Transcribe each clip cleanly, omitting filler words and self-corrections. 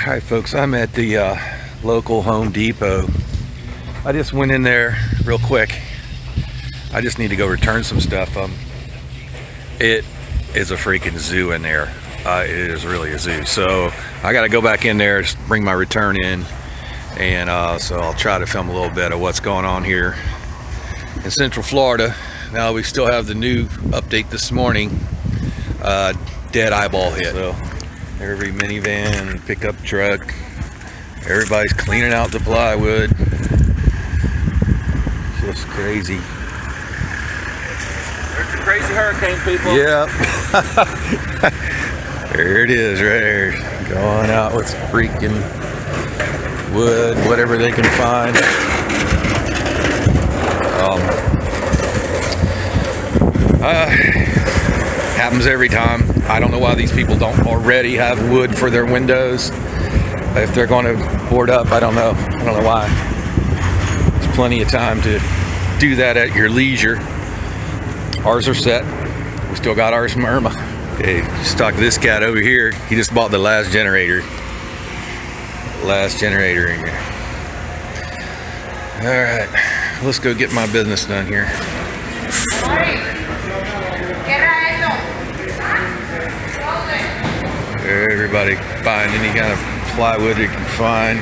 Alright folks, I'm at the local Home Depot. I just went in there real quick. I just need to go return some stuff. It is a freaking zoo in there. It is really a zoo. So I got to go back in there, just bring my return in, and so I'll try to film a little bit of what's going on here in Central Florida. Now we still have the new update this morning. Dead eyeball hit. So every minivan, pickup truck, everybody's cleaning out the plywood. Just crazy. There's the crazy hurricane, people. Yep. There it is, right there. Going out with freaking wood, whatever they can find. Happens every time. I don't know why these people don't already have wood for their windows. If they're going to board up, I don't know. I don't know why. There's plenty of time to do that at your leisure. Ours are set. We still got ours from Irma. Okay, stuck this cat over here. He just bought the last generator. Last generator in here. All right, let's go get my business done here. Everybody buying any kind of plywood they can find.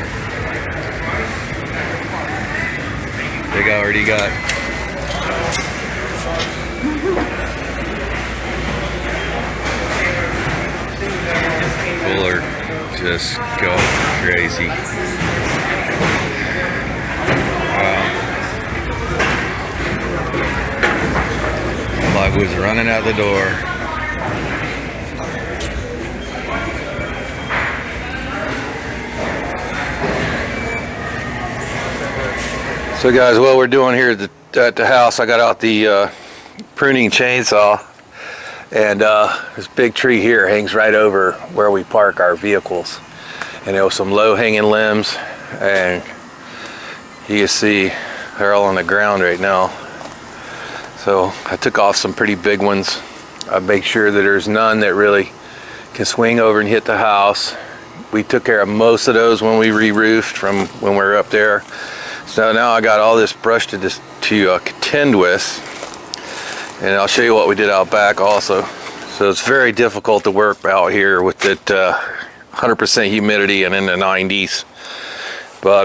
They already got people are just going crazy. Plywood's running out the door. So guys, what we're doing here at the house, I got out the pruning chainsaw, and this big tree here hangs right over where we park our vehicles, and there was some low hanging limbs, and you can see they're all on the ground right now. So I took off some pretty big ones. I make sure that there's none that really can swing over and hit the house. We took care of most of those when we re-roofed from when we were up there. So now I got all this brush to contend with, and I'll show you what we did out back also. So it's very difficult to work out here with that 100% humidity and in the 90s. But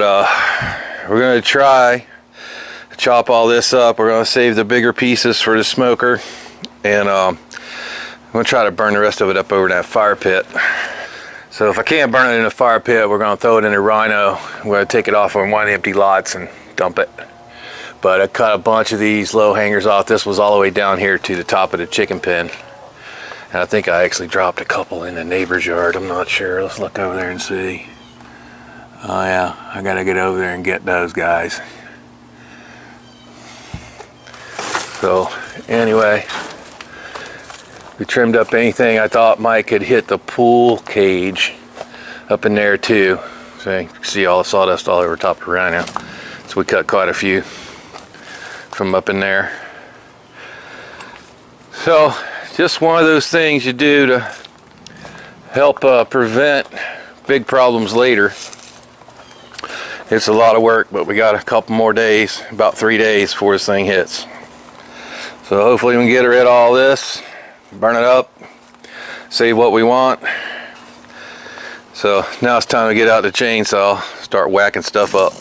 we're going to try to chop all this up. We're going to save the bigger pieces for the smoker, and I'm going to try to burn the rest of it up over that fire pit. So if I can't burn it in a fire pit, we're going to throw it in a rhino. We're going to take it off on one of the empty lots and dump it. But I cut a bunch of these low hangers off. This was all the way down here to the top of the chicken pen. And I think I actually dropped a couple in the neighbor's yard. I'm not sure. Let's look over there and see. Oh yeah, I got to get over there and get those guys. So anyway, we trimmed up anything I thought might could hit the pool cage up in there too. So you can see all the sawdust all over top of the rhino. So we cut quite a few from up in there. So just one of those things you do to help prevent big problems later. It's a lot of work, but we got a couple more days, about 3 days before this thing hits. So hopefully we can get rid of all this, burn it up, save what we want. So now it's time to get out the chainsaw, start whacking stuff up.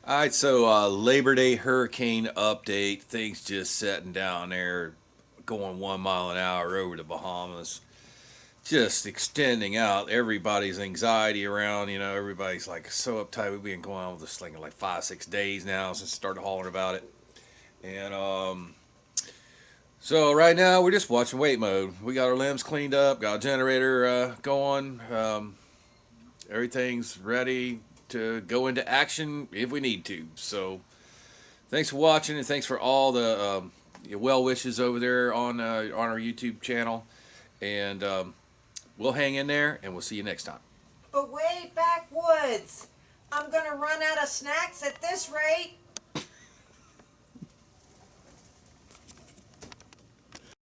All right, so Labor Day hurricane update. Things just setting down there, going 1 mile an hour over the Bahamas. Just extending out everybody's anxiety around. You know, everybody's like so uptight. We've been going on with this thing like 5-6 days now since I started hollering about it. And So right now we're just watching wait mode. We got our limbs cleaned up, got a generator going. Everything's ready to go into action if we need to. So thanks for watching, and thanks for all the your well wishes over there on our YouTube channel. And we'll hang in there, and we'll see you next time. But wait, backwoods. I'm gonna run out of snacks at this rate.